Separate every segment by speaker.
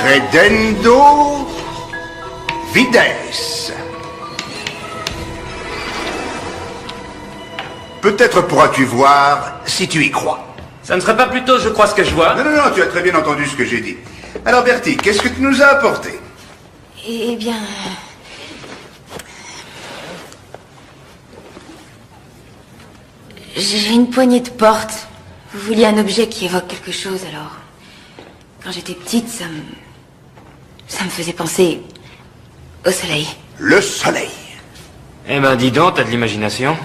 Speaker 1: Redendo Vides. Peut-être pourras-tu voir si tu y crois.
Speaker 2: Ça ne serait pas plutôt je crois ce que je vois?
Speaker 1: Non, non, non, tu as très bien entendu ce que j'ai dit. Alors Bertie, qu'est-ce que tu nous as apporté?
Speaker 3: Eh bien... J'ai une poignée de porte. Vous vouliez un objet qui évoque quelque chose, alors... Quand j'étais petite, ça me faisait penser au soleil.
Speaker 1: Le soleil.
Speaker 2: Eh ben dis donc, t'as de l'imagination.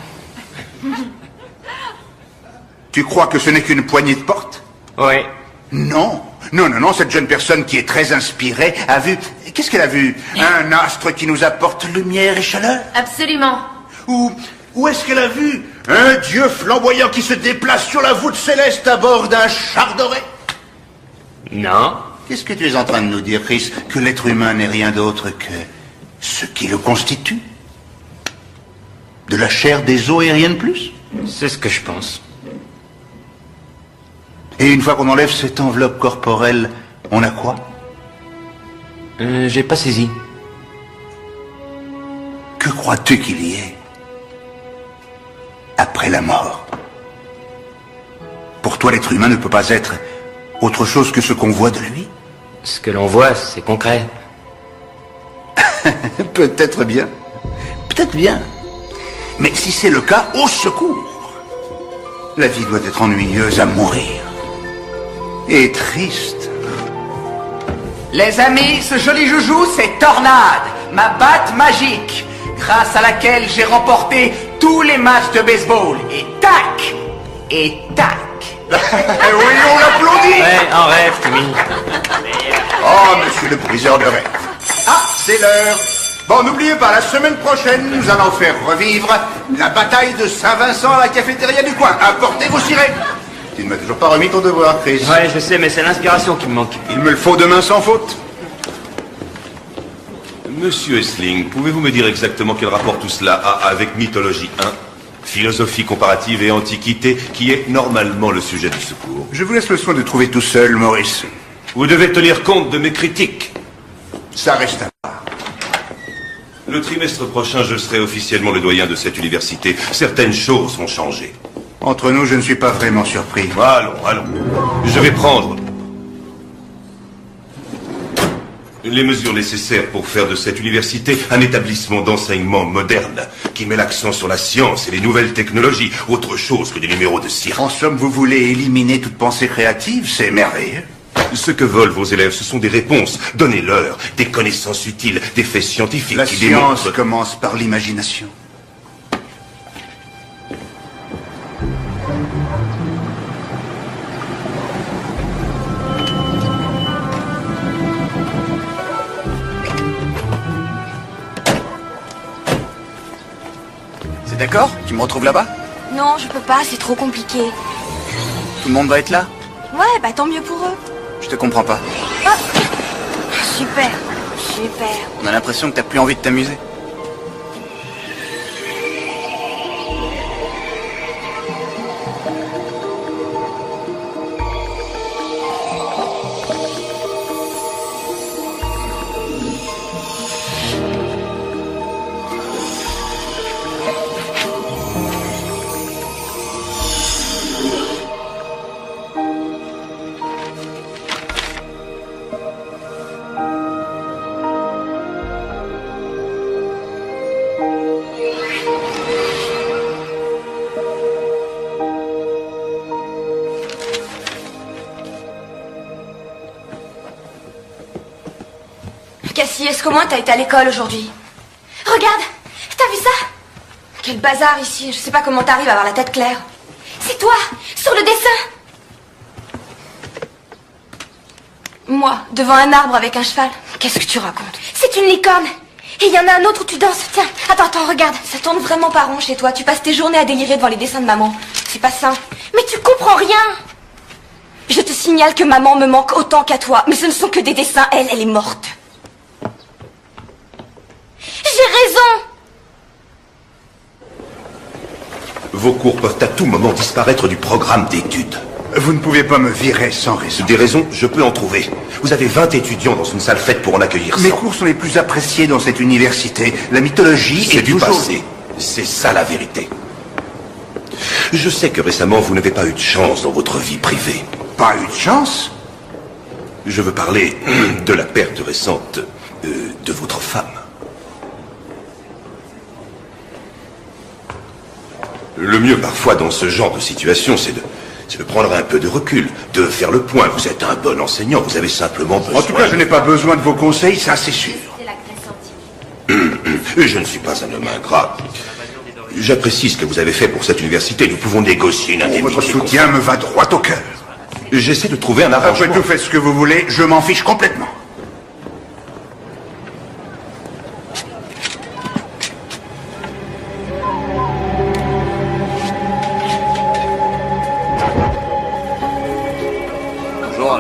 Speaker 1: Tu crois que ce n'est qu'une poignée de porte?
Speaker 2: Ouais.
Speaker 1: Non. Non, non, non, cette jeune personne qui est très inspirée a vu... Qu'est-ce qu'elle a vu? Un astre qui nous apporte lumière et chaleur?
Speaker 3: Absolument.
Speaker 1: Ou est-ce qu'elle a vu un dieu flamboyant qui se déplace sur la voûte céleste à bord d'un char doré?
Speaker 2: Non.
Speaker 1: Qu'est-ce que tu es en train de nous dire, Chris? Que l'être humain n'est rien d'autre que ce qui le constitue? De la chair, des os et rien de plus?
Speaker 2: C'est ce que je pense.
Speaker 1: Et une fois qu'on enlève cette enveloppe corporelle, on a quoi?
Speaker 2: J'ai pas saisi.
Speaker 1: Que crois-tu qu'il y ait après la mort? Pour toi, l'être humain ne peut pas être autre chose que ce qu'on voit de lui?
Speaker 2: Ce que l'on voit, c'est concret.
Speaker 1: Peut-être bien. Peut-être bien. Mais si c'est le cas, au secours. La vie doit être ennuyeuse à mourir. Et triste.
Speaker 4: Les amis, ce joli joujou, c'est Tornade, ma batte magique, grâce à laquelle j'ai remporté tous les matchs de baseball. Et tac! Et tac!
Speaker 1: Oui, on l'applaudit!
Speaker 2: Ouais, en rêve, Timmy.
Speaker 1: Oh, monsieur le briseur de rêve. Ah, c'est l'heure. Bon, n'oubliez pas, la semaine prochaine, nous allons faire revivre la bataille de Saint-Vincent à la cafétéria du coin. Apportez vos sirènes. Tu ne m'as toujours pas remis ton devoir, Chris.
Speaker 2: Ouais, je sais, mais c'est l'inspiration qui me manque.
Speaker 1: Il me le faut demain sans faute.
Speaker 5: Monsieur Essling, pouvez-vous me dire exactement quel rapport tout cela a avec mythologie 1, philosophie comparative et antiquité, qui est normalement le sujet du secours?
Speaker 1: Je vous laisse le soin de trouver tout seul, Maurice.
Speaker 5: Vous devez tenir compte de mes critiques.
Speaker 1: Ça reste à voir.
Speaker 5: Le trimestre prochain, je serai officiellement le doyen de cette université. Certaines choses vont changer.
Speaker 1: Entre nous, je ne suis pas vraiment surpris.
Speaker 5: Allons, allons. Je vais prendre les mesures nécessaires pour faire de cette université un établissement d'enseignement moderne, qui met l'accent sur la science et les nouvelles technologies, autre chose que des numéros de cirque.
Speaker 1: En somme, vous voulez éliminer toute pensée créative? C'est merveilleux.
Speaker 5: Ce que veulent vos élèves, ce sont des réponses. Donnez-leur des connaissances utiles, des faits scientifiques
Speaker 1: La
Speaker 5: qui
Speaker 1: science
Speaker 5: démontrent...
Speaker 1: commence par l'imagination.
Speaker 4: C'est d'accord? Tu me retrouves là-bas?
Speaker 3: Non, je peux pas, c'est trop compliqué.
Speaker 4: Tout le monde va être là?
Speaker 3: Ouais, bah tant mieux pour eux.
Speaker 4: Je te comprends pas.
Speaker 3: Super, super.
Speaker 4: On a l'impression que t'as plus envie de t'amuser.
Speaker 3: Cassie, est-ce qu'au moins t'as été à l'école aujourd'hui? Regarde, t'as vu ça? Quel bazar ici, je sais pas comment t'arrives à avoir la tête claire. C'est toi, sur le dessin. Moi, devant un arbre avec un cheval. Qu'est-ce que tu racontes? C'est une licorne. Et il y en a un autre où tu danses. Tiens, attends, regarde. Ça tourne vraiment pas rond chez toi. Tu passes tes journées à délirer devant les dessins de maman. C'est pas ça. Mais tu comprends rien. Je te signale que maman me manque autant qu'à toi. Mais ce ne sont que des dessins. Elle est morte. J'ai raison.
Speaker 5: Vos cours peuvent à tout moment disparaître du programme d'études.
Speaker 1: Vous ne pouvez pas me virer sans raison.
Speaker 5: Des raisons, je peux en trouver. Vous avez 20 étudiants dans une salle faite pour en accueillir 100.
Speaker 1: Mes cours sont les plus appréciés dans cette université. La mythologie
Speaker 5: C'est
Speaker 1: est
Speaker 5: du
Speaker 1: toujours...
Speaker 5: passé. C'est ça la vérité. Je sais que récemment, vous n'avez pas eu de chance dans votre vie privée.
Speaker 1: Pas eu de chance?
Speaker 5: Je veux parler de la perte récente de votre femme. Le mieux parfois dans ce genre de situation, c'est de prendre un peu de recul, de faire le point. Vous êtes un bon enseignant, vous avez simplement besoin...
Speaker 1: En tout cas, je n'ai pas besoin de vos conseils, ça c'est sûr.
Speaker 5: Je ne suis pas un homme ingrat. J'apprécie ce que vous avez fait pour cette université. Nous pouvons négocier une indemnité.
Speaker 1: Votre soutien me va droit au cœur.
Speaker 5: J'essaie de trouver un arrangement.
Speaker 1: Après tout, faites ce que vous voulez, je m'en fiche complètement.
Speaker 6: Bonjour.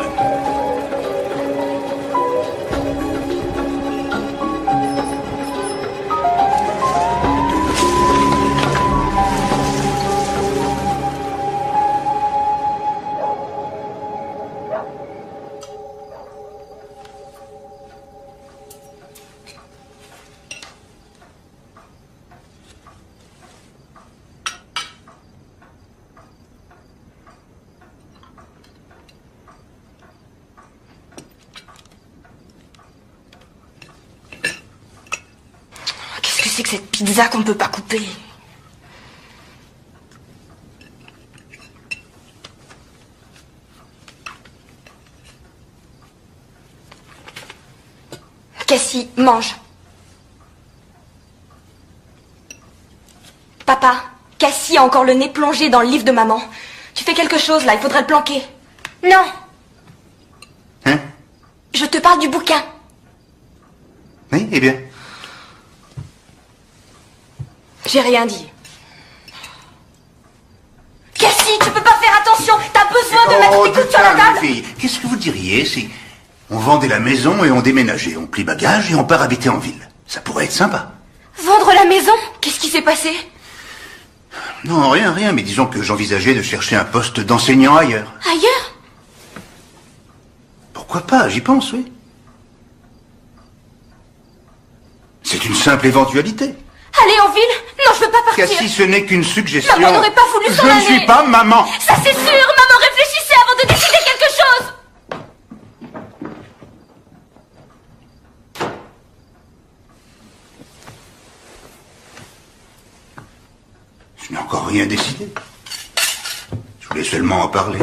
Speaker 3: Qu'est-ce que c'est que cette pizza qu'on ne peut pas couper? Cassie, mange. Papa, Cassie a encore le nez plongé dans le livre de maman. Tu fais quelque chose là, il faudrait le planquer. Non.
Speaker 1: Hein?
Speaker 3: Je te parle du bouquin.
Speaker 1: Oui, eh bien.
Speaker 3: J'ai rien dit. Cassie, tu peux pas faire attention. T'as besoin de mettre tes coudes sur la table.
Speaker 1: fille, qu'est-ce que vous diriez si on vendait la maison et on déménageait? On plie bagages et on part habiter en ville. Ça pourrait être sympa.
Speaker 3: Vendre la maison? Qu'est-ce qui s'est passé?
Speaker 1: Non, rien, mais disons que j'envisageais de chercher un poste d'enseignant ailleurs.
Speaker 3: Ailleurs?
Speaker 1: Pourquoi pas, j'y pense, oui. C'est une simple éventualité.
Speaker 3: Aller en ville? Non, je veux pas partir.
Speaker 1: Cassie, ce n'est qu'une suggestion.
Speaker 3: Maman n'aurait pas voulu s'en
Speaker 1: Je ne
Speaker 3: aller.
Speaker 1: suis pas maman.
Speaker 3: Ça c'est sûr. Maman, réfléchissez avant de décider quelque chose.
Speaker 1: Je n'ai encore rien décidé. Je voulais seulement en parler.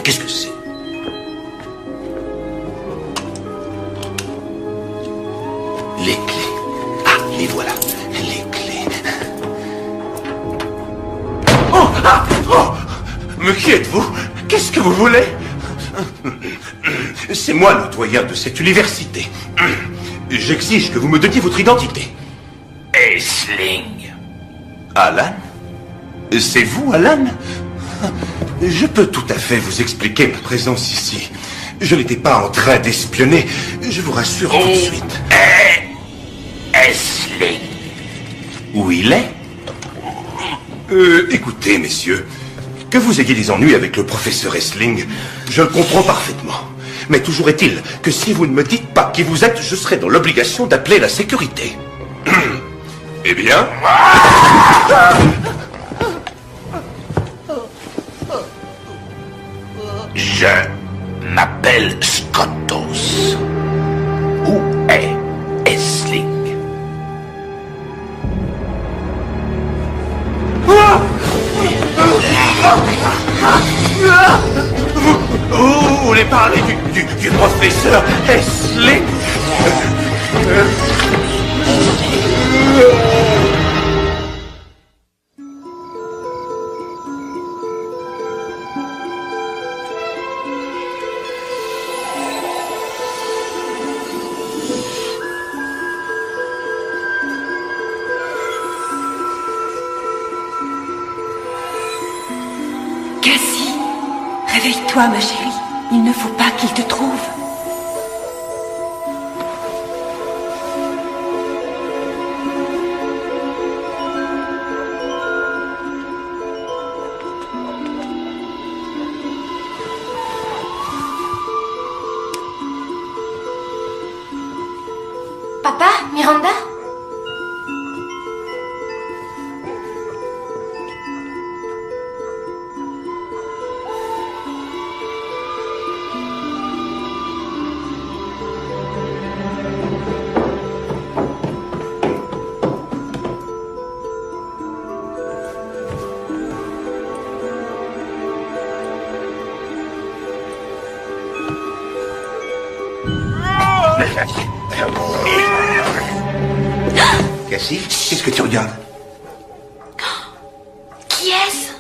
Speaker 5: Qu'est-ce que c'est? Les clés. Ah, les voilà. Les clés. Oh! Ah! Oh! Mais qui êtes-vous? Qu'est-ce que vous voulez? C'est moi le doyen de cette université. J'exige que vous me donniez votre identité. Aisling. Alan? C'est vous, Alan? Je peux tout à fait vous expliquer ma présence ici. Je n'étais pas en train d'espionner. Je vous rassure tout de suite. Aisling. Où il est? Écoutez, messieurs, que vous ayez des ennuis avec le professeur Aisling, je le comprends parfaitement. Mais toujours est-il que si vous ne me dites pas qui vous êtes, je serai dans l'obligation d'appeler la sécurité. Eh bien... Je m'appelle Scottos. Où est Aisling? Vous voulez parler du professeur Aisling?
Speaker 6: Cassie, réveille-toi, ma chérie. Il ne faut pas qu'il te trouve.
Speaker 3: Papa, Miranda?
Speaker 1: Cassie, qu'est-ce que tu regardes?
Speaker 3: Qui est-ce?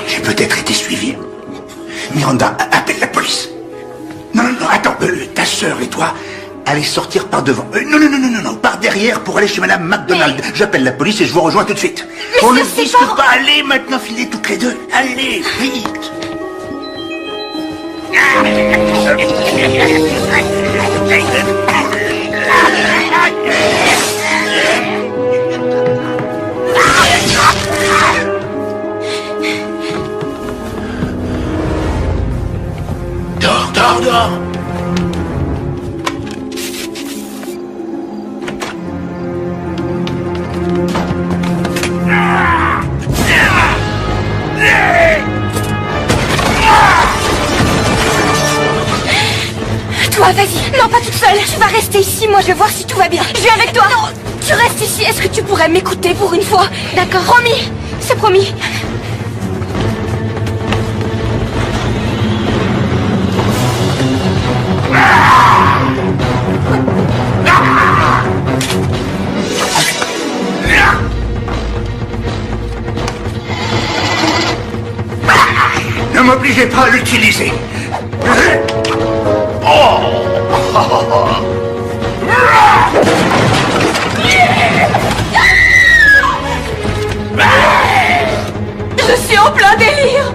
Speaker 1: J'ai peut-être été suivi. Miranda, appelle la police. Non, attends, ta sœur et toi, allez sortir par devant. Non, par derrière pour aller chez Madame McDonald. J'appelle la police et je vous rejoins tout de suite.
Speaker 3: Mais
Speaker 1: On ne
Speaker 3: c'est
Speaker 1: discute
Speaker 3: pas...
Speaker 1: pas, allez maintenant, filez toutes les deux. Allez, vite. Dors.
Speaker 3: Toi, vas-y. Non, pas toute seule. Tu vas rester ici. Moi, je vais voir si tout va bien. Je vais avec toi. Non, tu restes ici. Est-ce que tu pourrais m'écouter pour une fois? D'accord. Promis. C'est promis.
Speaker 1: Ne m'obligez pas à l'utiliser.
Speaker 3: Je suis en plein délire.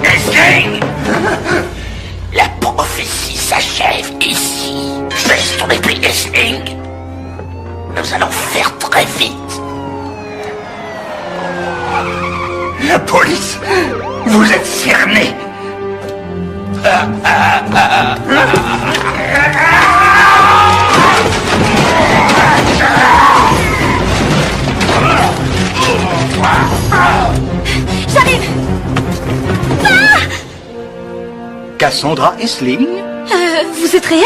Speaker 1: Esling! La prophétie s'achève ici. Baisse ton épée, Esling. Nous allons faire très vite. La police? Vous êtes cerné.
Speaker 3: J'arrive.
Speaker 7: Cassandra Esling?
Speaker 3: Vous êtes réel?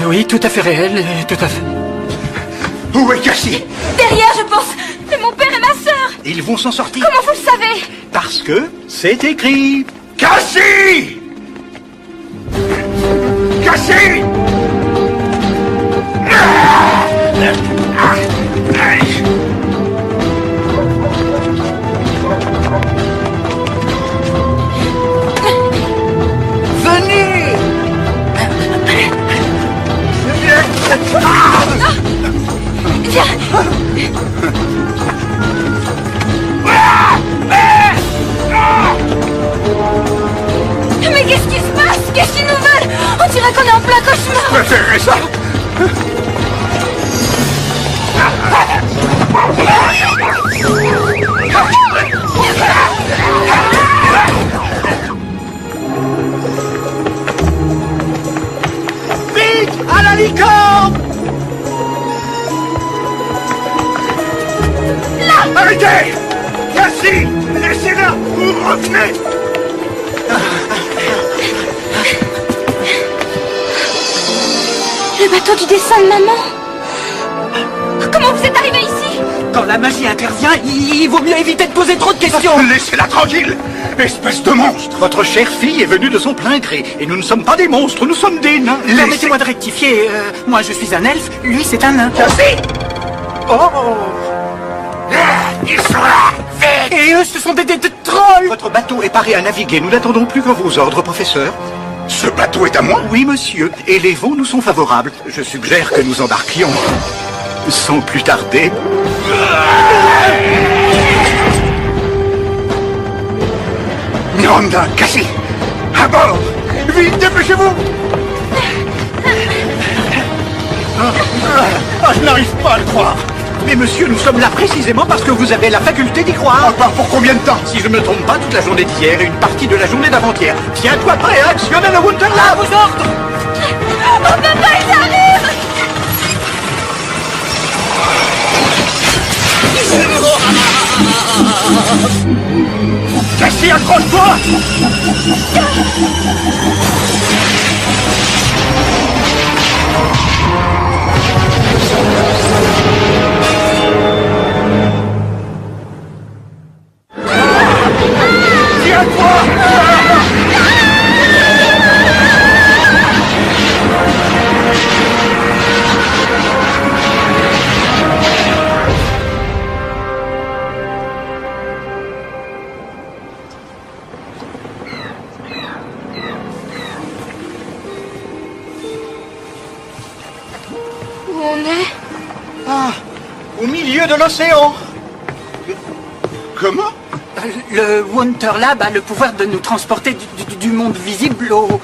Speaker 7: Oui, tout à fait réel, tout à fait.
Speaker 1: Où est Cassie?
Speaker 3: Derrière, je pense. C'est mon père et ma sœur.
Speaker 7: Ils vont s'en sortir.
Speaker 3: Comment vous le savez?
Speaker 7: Parce que c'est écrit.
Speaker 1: Cassie! Cassie!
Speaker 7: Venez!
Speaker 3: Viens. Mais qu'est-ce qui se passe? Qu'est-ce qu'ils nous veulent? On dirait qu'on est en plein cauchemar.
Speaker 1: Je préférerais ça.
Speaker 7: Vite! À la licorne!
Speaker 1: Arrêtez! Cassie! Laissez-la! Vous revenez!
Speaker 3: Le bateau du dessin de maman. Comment vous êtes arrivé ici?
Speaker 7: Quand la magie intervient, il vaut mieux éviter de poser trop de questions.
Speaker 1: Laissez-la tranquille! Espèce de monstre!
Speaker 7: Votre chère fille est venue de son plein gré. Et nous ne sommes pas des monstres, nous sommes des nains.
Speaker 1: Laissez-
Speaker 7: Permettez-moi de rectifier. Moi, je suis un elfe, lui, c'est un nain.
Speaker 1: Cassie!
Speaker 7: Oh!
Speaker 1: Ils sont là! Vite!
Speaker 7: Et eux, ce sont des troll! Votre bateau est paré à naviguer. Nous n'attendons plus que vos ordres, professeur.
Speaker 1: Ce bateau est à moi?
Speaker 7: Oui, monsieur. Et les vents nous sont favorables. Je suggère que nous embarquions sans plus tarder.
Speaker 1: Miranda, Cassie, à bord! Vite, dépêchez-vous!
Speaker 7: Je n'arrive pas à le croire. Mais monsieur, nous sommes là précisément parce que vous avez la faculté d'y croire.
Speaker 1: Encore pour combien de temps?
Speaker 7: Si je ne me trompe pas, toute la journée d'hier et une partie de la journée d'avant-hier. Tiens-toi prêt à actionner le Wunderland. À vos ordres.
Speaker 3: Oh papa, ils arrivent!
Speaker 7: Cassie, accroche-toi.
Speaker 3: Où on est?
Speaker 7: Au milieu de l'océan.
Speaker 1: Comment?
Speaker 4: Le Wunderlab a le pouvoir de nous transporter du monde visible au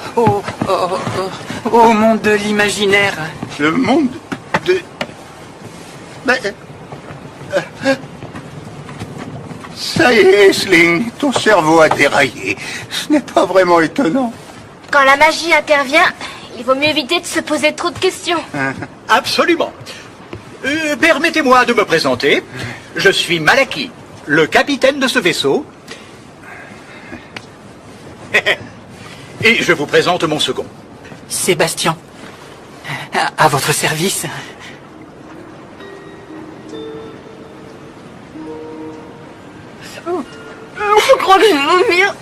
Speaker 4: monde de l'imaginaire.
Speaker 1: Le monde de... Mais... Ça y est, Sling, ton cerveau a déraillé. Ce n'est pas vraiment étonnant.
Speaker 3: Quand la magie intervient, il vaut mieux éviter de se poser trop de questions.
Speaker 7: Absolument. Permettez-moi de me présenter. Je suis Malaki, le capitaine de ce vaisseau. Et je vous présente mon second.
Speaker 4: Sébastien, à votre service.
Speaker 3: Je crois que je vais vomir.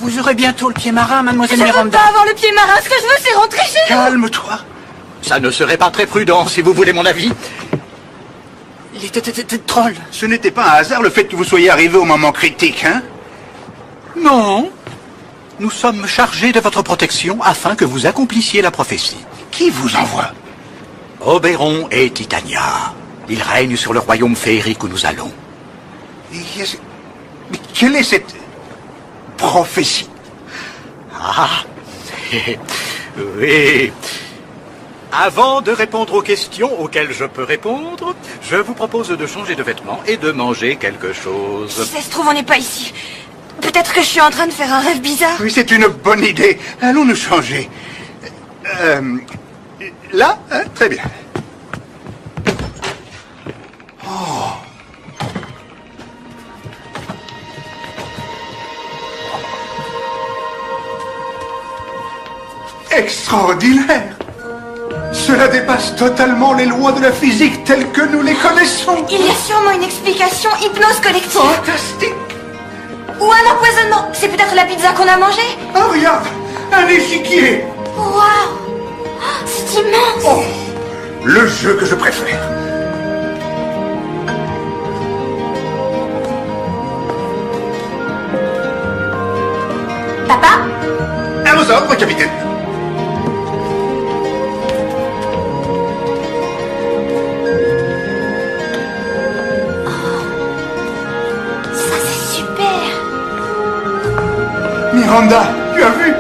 Speaker 4: Vous aurez bientôt le pied marin, mademoiselle
Speaker 3: Je ne veux
Speaker 4: Miranda.
Speaker 3: pas avoir le pied marin. Ce que je veux, c'est rentrer chez nous.
Speaker 1: Calme-toi.
Speaker 7: Ça ne serait pas très prudent, si vous voulez mon avis.
Speaker 4: Les trolls.
Speaker 1: Ce n'était pas un hasard le fait que vous soyez arrivé au moment critique, hein?
Speaker 7: Non. Nous sommes chargés de votre protection afin que vous accomplissiez la prophétie.
Speaker 1: Qui vous envoie?
Speaker 7: Oberon et Titania. Ils règnent sur le royaume féerique où nous allons.
Speaker 1: Mais quelle est cette prophétie?
Speaker 7: Ah. Oui. Avant de répondre aux questions auxquelles je peux répondre, je vous propose de changer de vêtements et de manger quelque chose.
Speaker 3: Si ça se trouve, on n'est pas ici. Peut-être que je suis en train de faire un rêve bizarre.
Speaker 1: Oui, c'est une bonne idée. Allons nous changer. Là, hein? Très bien. Extraordinaire! Cela dépasse totalement les lois de la physique telles que nous les connaissons.
Speaker 3: Il y a sûrement une explication hypnose collective.
Speaker 1: Fantastique!
Speaker 3: Ou un empoisonnement. C'est peut-être la pizza qu'on a mangée.
Speaker 1: Ah, regarde! Un échiquier!
Speaker 3: Waouh! C'est immense.
Speaker 1: Oh! Le jeu que je préfère.
Speaker 3: Papa?
Speaker 1: À vos ordres, capitaine.
Speaker 3: Ça, c'est super.
Speaker 1: Miranda, tu as vu?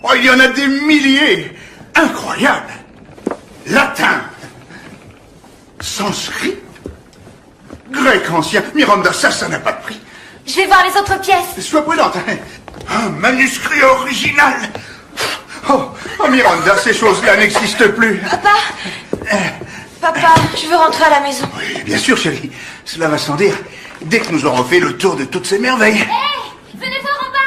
Speaker 1: Oh, il y en a des milliers! Incroyable! Latin, sanskrit, grec ancien. Miranda, ça n'a pas de prix.
Speaker 3: Je vais voir les autres pièces.
Speaker 1: Sois prudente. Hein. Un manuscrit original. Oh, Miranda, ces choses-là n'existent plus.
Speaker 3: Papa, je veux rentrer à la maison.
Speaker 1: Oui, bien sûr, chérie. Cela va sans dire. Dès que nous aurons fait le tour de toutes ces merveilles.
Speaker 3: Hé, venez voir en bas.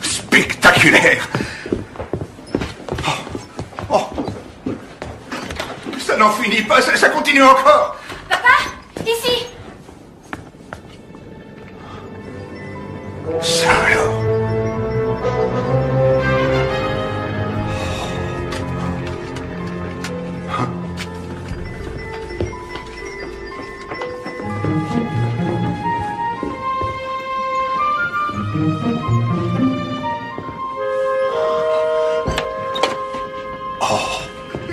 Speaker 1: Spectaculaire. Oh. Ça n'en finit pas, ça continue encore.
Speaker 3: Papa, ici.
Speaker 1: Ça alors.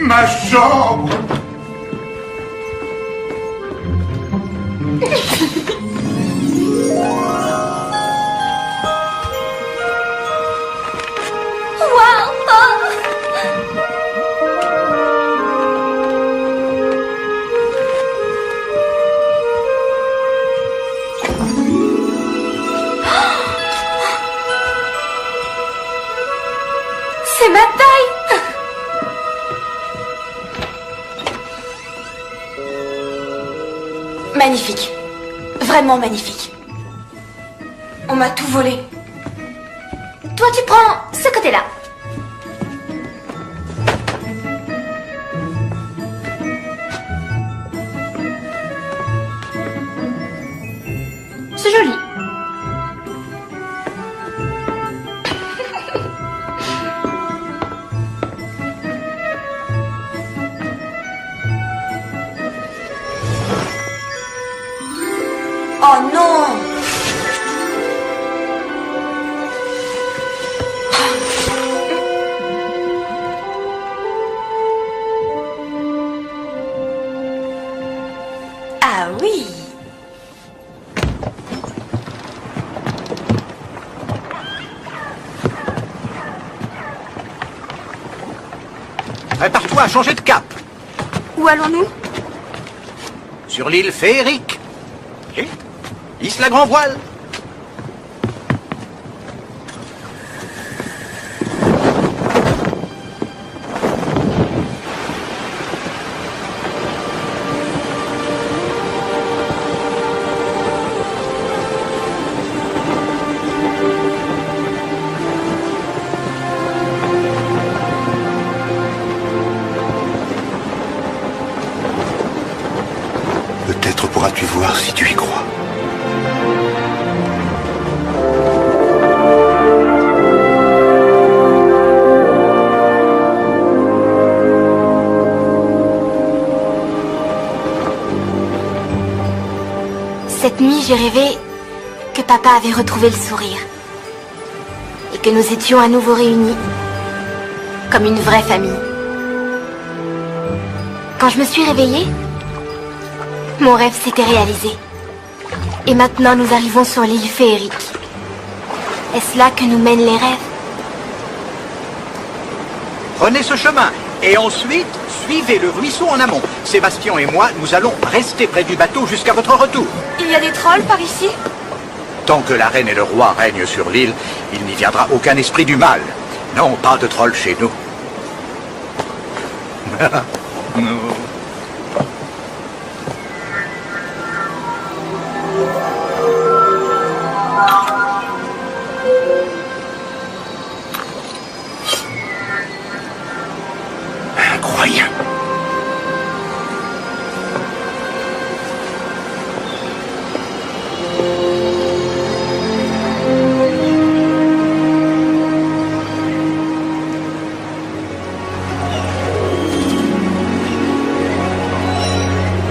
Speaker 1: Ma chambre!
Speaker 3: C'est ma taille! Magnifique. Vraiment magnifique. On m'a tout volé. Toi, tu prends ce côté-là. C'est joli. Oh non! Ah oui!
Speaker 7: Prépare-toi à changer de cap.
Speaker 3: Où allons-nous?
Speaker 7: Sur l'île féerique. Ok. Hisse la grand voile.
Speaker 1: Peut-être pourras-tu voir si tu y crois.
Speaker 3: Cette nuit, j'ai rêvé que papa avait retrouvé le sourire. Et que nous étions à nouveau réunis. Comme une vraie famille. Quand je me suis réveillée, mon rêve s'était réalisé. Et maintenant, nous arrivons sur l'île féerique. Est-ce là que nous mènent les rêves?
Speaker 7: Prenez ce chemin. Et ensuite, suivez le ruisseau en amont. Sébastien et moi, nous allons rester près du bateau jusqu'à votre retour.
Speaker 3: Il y a des trolls par ici?
Speaker 7: Tant que la reine et le roi règnent sur l'île, il n'y viendra aucun esprit du mal. Non, pas de trolls chez nous.
Speaker 1: Incroyable.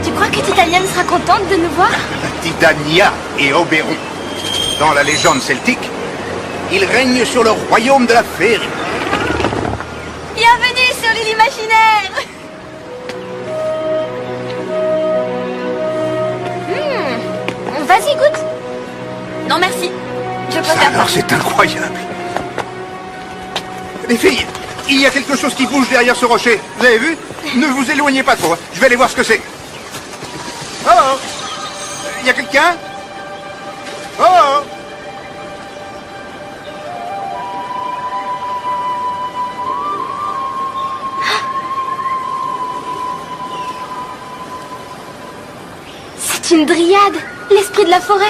Speaker 3: Tu crois que Titania sera contente de nous voir?
Speaker 1: Titania et Oberon. Dans la légende celtique, ils règnent sur le royaume de la féerie.
Speaker 3: Bienvenue sur l'île imaginaire. Vas-y, goûte. Non, merci. Je préfère pas.
Speaker 1: Alors c'est incroyable. Les filles, il y a quelque chose qui bouge derrière ce rocher. Vous avez vu? Ne vous éloignez pas trop. Je vais aller voir ce que c'est. Oh! Il y a quelqu'un? Oh!
Speaker 3: C'est une dryade, l'esprit de la forêt.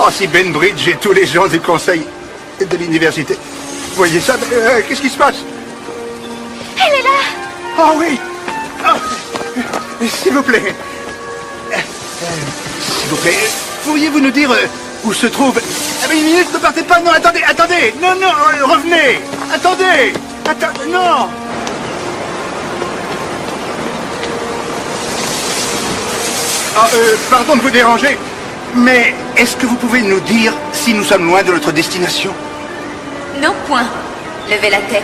Speaker 1: Oh, si Benbridge et tous les gens du conseil de l'université. Vous voyez ça? Qu'est-ce qui se passe?
Speaker 3: Elle est là.
Speaker 1: Ah oui! Ah, s'il vous plaît. S'il vous plaît. pourriez-vous nous dire où se trouve... Ah, mais une minute, ne partez pas, non, attendez. Non, revenez. Attendez, non. Ah, pardon de vous déranger, mais est-ce que vous pouvez nous dire si nous sommes loin de notre destination?
Speaker 3: Non, point. Levez la tête.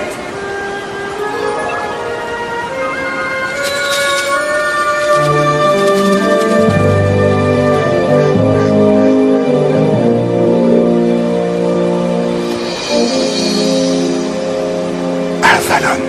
Speaker 1: Avalon.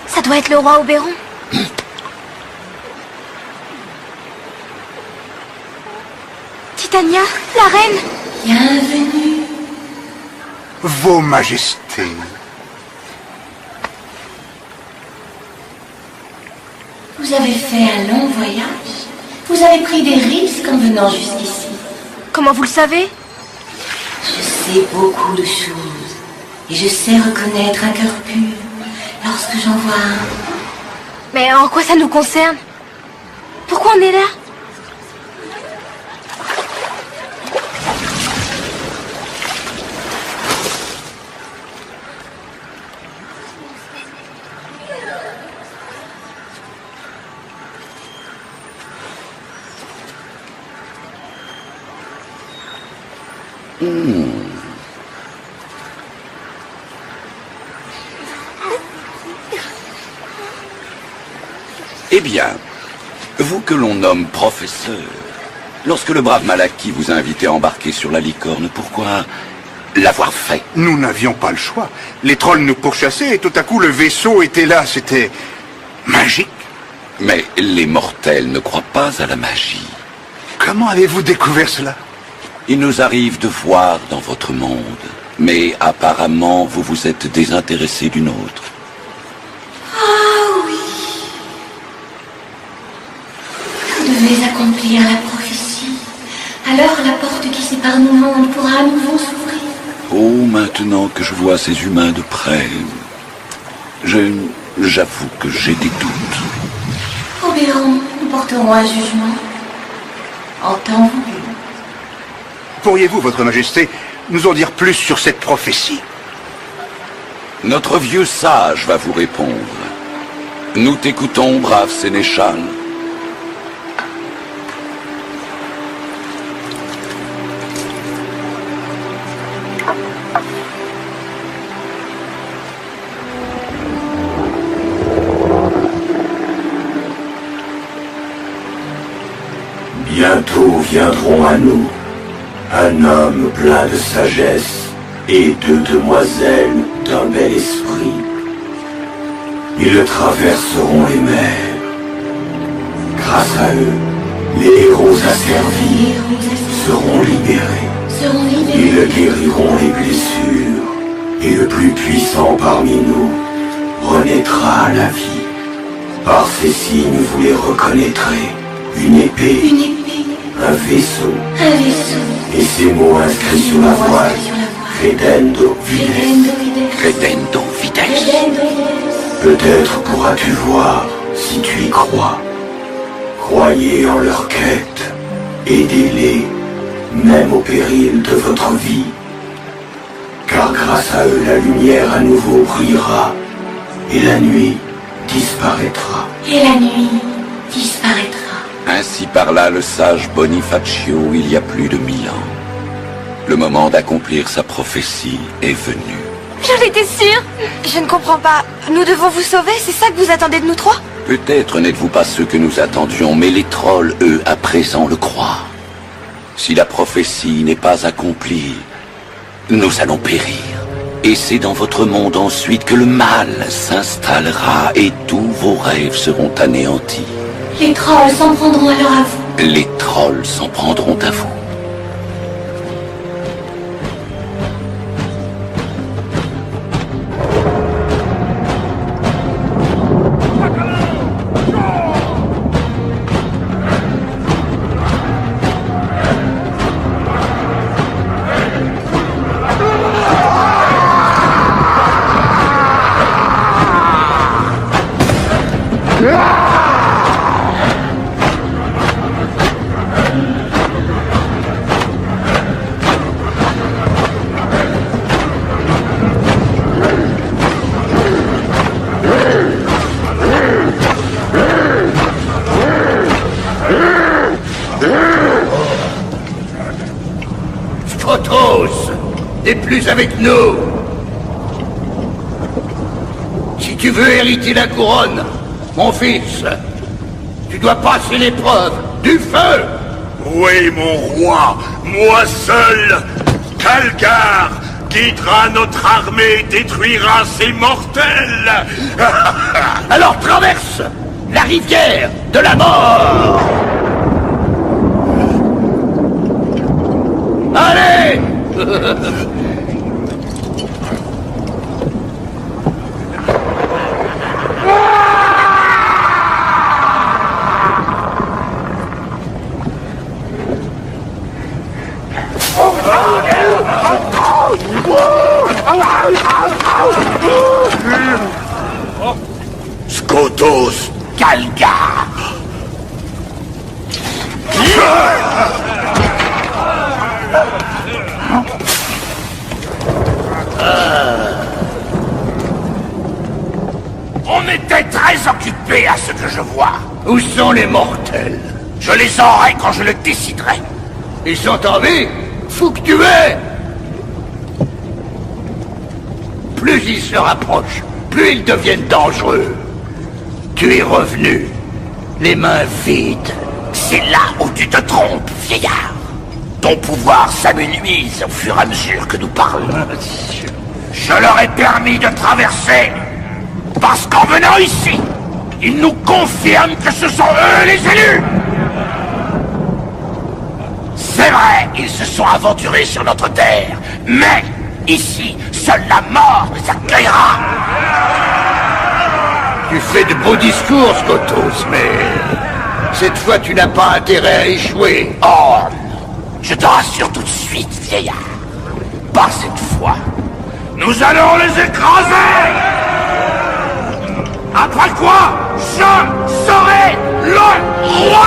Speaker 3: Ça doit être le roi Oberon. Titania, la reine.
Speaker 6: Bienvenue.
Speaker 1: Vos majestés.
Speaker 6: Vous avez fait un long voyage. Vous avez pris des risques en venant jusqu'ici.
Speaker 3: Comment vous le savez?
Speaker 6: Je sais beaucoup de choses. Et je sais reconnaître un cœur pur lorsque j'en vois un.
Speaker 3: Mais en quoi ça nous concerne? Pourquoi on est là?
Speaker 8: Eh bien, vous que l'on nomme professeur, lorsque le brave Malaki vous a invité à embarquer sur la licorne, pourquoi l'avoir fait?
Speaker 1: Nous n'avions pas le choix. Les trolls nous pourchassaient et tout à coup le vaisseau était là. C'était magique.
Speaker 8: Mais les mortels ne croient pas à la magie.
Speaker 1: Comment avez-vous découvert cela?
Speaker 8: Il nous arrive de voir dans votre monde, mais apparemment vous vous êtes désintéressé d'une autre.
Speaker 6: Ah oui. Vous devez accomplir la prophétie. Alors la porte qui sépare nos mondes pourra à nouveau s'ouvrir.
Speaker 8: Oh, maintenant que je vois ces humains de près, j'avoue que j'ai des doutes.
Speaker 6: Oberon, nous porterons un jugement. En temps voulu.
Speaker 1: Pourriez-vous, votre majesté, nous en dire plus sur cette prophétie?
Speaker 8: Notre vieux sage va vous répondre. Nous t'écoutons, brave sénéchal.
Speaker 9: Bientôt viendront à nous un homme plein de sagesse et deux demoiselles d'un bel esprit. Ils traverseront les mers. Grâce à eux, les héros asservis seront libérés. Ils guériront les blessures et le plus puissant parmi nous renaîtra à la vie. Par ces signes, vous les reconnaîtrez. Une épée, un vaisseau, et ces mots inscrits sur la voile. Credendo vides.
Speaker 8: Credendo vides.
Speaker 9: Peut-être pourras-tu voir si tu y crois. Croyez en leur quête. Aidez-les, même au péril de votre vie. Car grâce à eux, la lumière à nouveau brillera et la nuit disparaîtra. Ainsi
Speaker 8: parla le sage Bonifacio il y a plus de 1000 ans. Le moment d'accomplir sa prophétie est venu.
Speaker 3: J'en étais sûre. Je ne comprends pas. Nous devons vous sauver, c'est ça que vous attendez de nous trois?
Speaker 8: Peut-être n'êtes-vous pas ceux que nous attendions, mais les trolls, eux, à présent le croient. Si la prophétie n'est pas accomplie, nous allons périr. Et c'est dans votre monde ensuite que le mal s'installera et tous vos rêves seront anéantis.
Speaker 6: Les trolls s'en prendront alors à vous.
Speaker 8: Les trolls s'en prendront à vous.
Speaker 1: Scotos n'est plus avec nous. Si tu veux hériter la couronne, mon fils, tu dois passer l'épreuve du feu.
Speaker 5: Oui, mon roi, moi seul, Calgar, guidera notre armée et détruira ces mortels.
Speaker 1: Alors traverse la rivière de la mort. Allez.
Speaker 5: Scotos,
Speaker 1: Calgar.
Speaker 5: on était très occupés à ce que je vois.
Speaker 1: Où sont les mortels?
Speaker 5: Je les aurai quand je le déciderai.
Speaker 1: Ils sont en vie? Fou que tu es! Plus ils se rapprochent, plus ils deviennent dangereux. Tu es revenu, les mains vides.
Speaker 5: C'est là où tu te trompes, vieillard. Ton pouvoir s'amenuise au fur et à mesure que nous parlons. Je leur ai permis de traverser, parce qu'en venant ici, ils nous confirment que ce sont eux les élus. C'est vrai, ils se sont aventurés sur notre terre, mais ici, seule la mort les accueillera.
Speaker 1: Tu fais de beaux discours, Scotos, mais cette fois tu n'as pas intérêt à échouer.
Speaker 5: Oh, je te rassure tout de suite, vieillard. Pas cette fois. Nous allons les écraser. Après quoi, je serai le roi.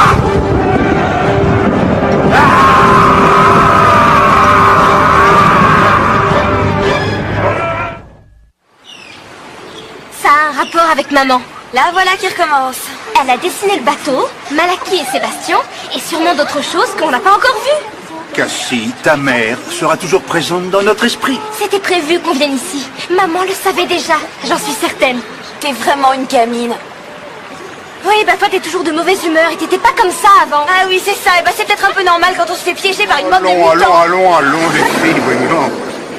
Speaker 3: Ça a un rapport avec maman. La voilà qui recommence. Elle a dessiné le bateau, Malaki et Sébastien, et sûrement d'autres choses qu'on n'a pas encore vues.
Speaker 1: Cassie, ta mère, sera toujours présente dans notre esprit.
Speaker 3: C'était prévu qu'on vienne ici. Maman le savait déjà, j'en suis certaine. T'es vraiment une gamine. Oui, bah toi t'es toujours de mauvaise humeur et t'étais pas comme ça avant. Ah oui, c'est ça, et bah c'est peut-être un peu normal quand on se fait piéger par une mode de mutants.
Speaker 1: Allons, les filles, voyons.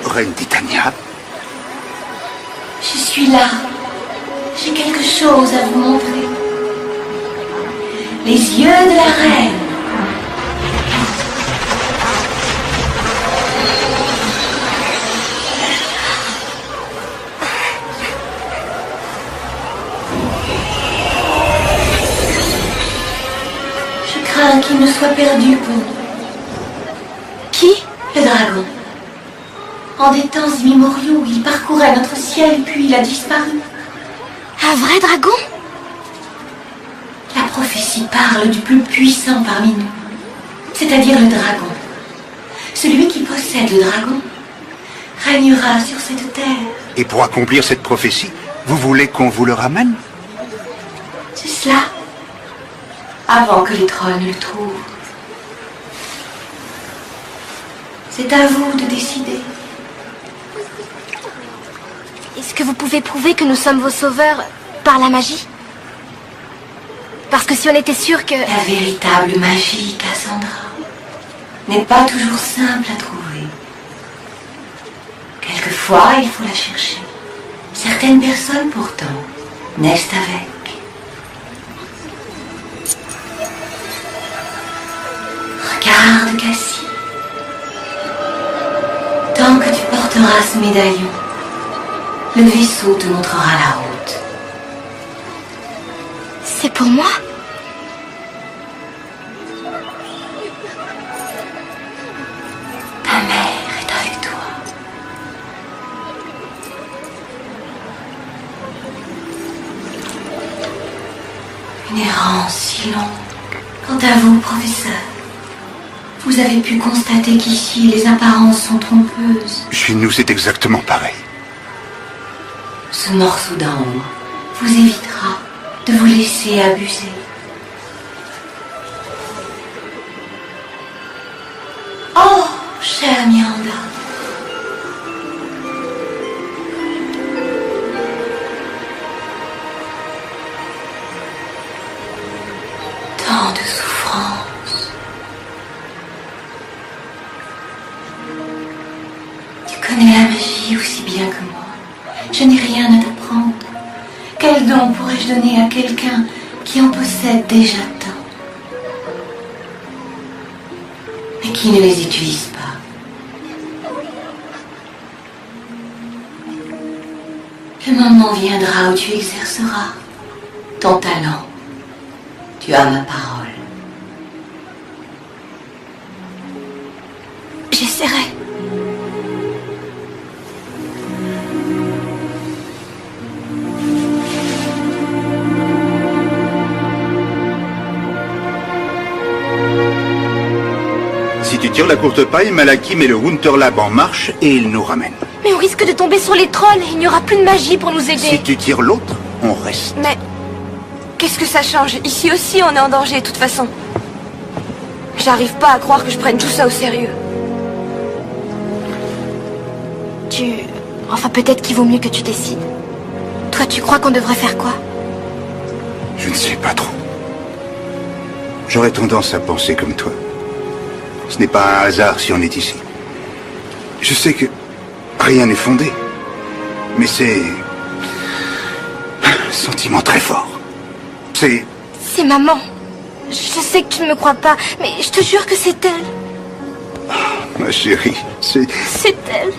Speaker 1: Reine Titania.
Speaker 6: Je suis là. J'ai quelque chose à vous montrer. Les yeux de la reine. Je crains qu'il ne soit perdu pour nous.
Speaker 3: Qui?
Speaker 6: Le dragon. En des temps immémoriaux, il parcourait notre ciel, puis il a disparu.
Speaker 3: Un vrai dragon?
Speaker 6: La prophétie parle du plus puissant parmi nous, c'est-à-dire le dragon. Celui qui possède le dragon régnera sur cette terre.
Speaker 1: Et pour accomplir cette prophétie, vous voulez qu'on vous le ramène?
Speaker 6: C'est cela. Avant que les trolls ne le trouvent. C'est à vous de décider.
Speaker 3: Est-ce que vous pouvez prouver que nous sommes vos sauveurs par la magie? Parce que si on était sûr que...
Speaker 6: La véritable magie, Cassandra, n'est pas toujours simple à trouver. Quelquefois, il faut la chercher. Certaines personnes, pourtant, naissent avec. Regarde, Cassie. Tant que tu porteras ce médaillon, le vaisseau te montrera la route.
Speaker 3: C'est pour moi?
Speaker 6: Ta mère est avec toi. Une errance si longue. Quant à vous, professeur, vous avez pu constater qu'ici, les apparences sont trompeuses.
Speaker 1: Chez nous, c'est exactement pareil.
Speaker 6: Ce morceau d'ambre vous évitera de vous laisser abuser. Oh, chère Miranda. Tant de souffrance. Tu connais la magie aussi bien que moi. Je n'ai rien à t'apprendre. Quel don pourrais-je donner à quelqu'un qui en possède déjà tant, mais qui ne les utilise pas? Le moment viendra où tu exerceras ton talent. Tu as ma parole.
Speaker 3: J'essaierai.
Speaker 1: Si tu tires la courte paille, Malaki met le Wunterlab en marche et il nous ramène.
Speaker 3: Mais on risque de tomber sur les trolls. Il n'y aura plus de magie pour nous aider.
Speaker 1: Si tu tires l'autre, on reste.
Speaker 3: Mais... qu'est-ce que ça change? Ici aussi, on est en danger, de toute façon. J'arrive pas à croire que je prenne tout ça au sérieux. Enfin, peut-être qu'il vaut mieux que tu décides. Toi, tu crois qu'on devrait faire quoi?
Speaker 1: Je ne sais pas trop. J'aurais tendance à penser comme toi. Ce n'est pas un hasard si on est ici. Je sais que rien n'est fondé. Mais c'est... un sentiment très fort. C'est
Speaker 3: maman. Je sais que tu ne me crois pas, mais je te jure que c'est elle.
Speaker 1: ma chérie, c'est...
Speaker 3: C'est elle.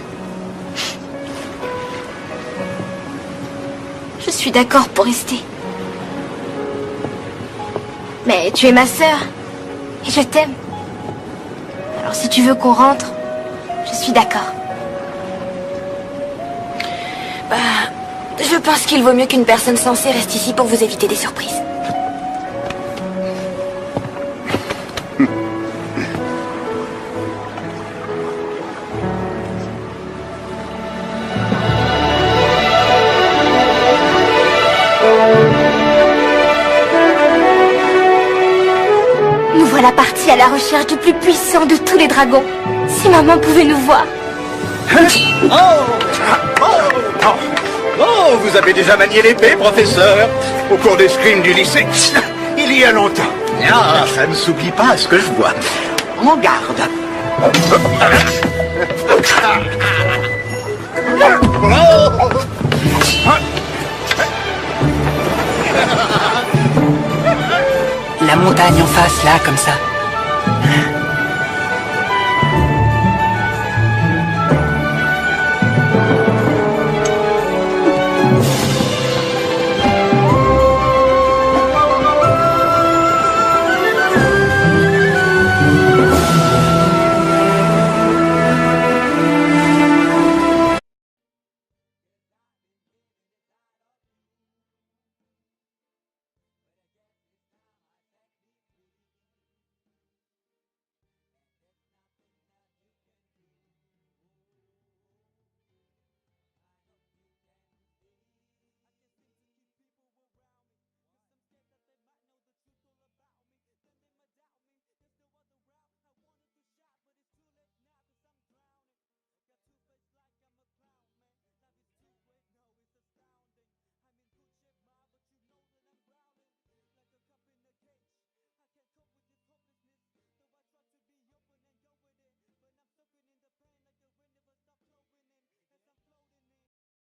Speaker 3: Je suis d'accord pour rester. Mais tu es ma sœur. Et je t'aime. Alors si tu veux qu'on rentre, je suis d'accord. Je pense qu'il vaut mieux qu'une personne censée reste ici pour vous éviter des surprises. Nous voilà partis à la recherche du plus puissant de tous les dragons. Si maman pouvait nous voir.
Speaker 1: Oh, vous avez déjà manié l'épée, professeur? Au cours d'escrime du lycée? Il y a longtemps. Ah, ça ne s'oublie pas à ce que je vois. En garde.
Speaker 4: La montagne en face, là, comme ça.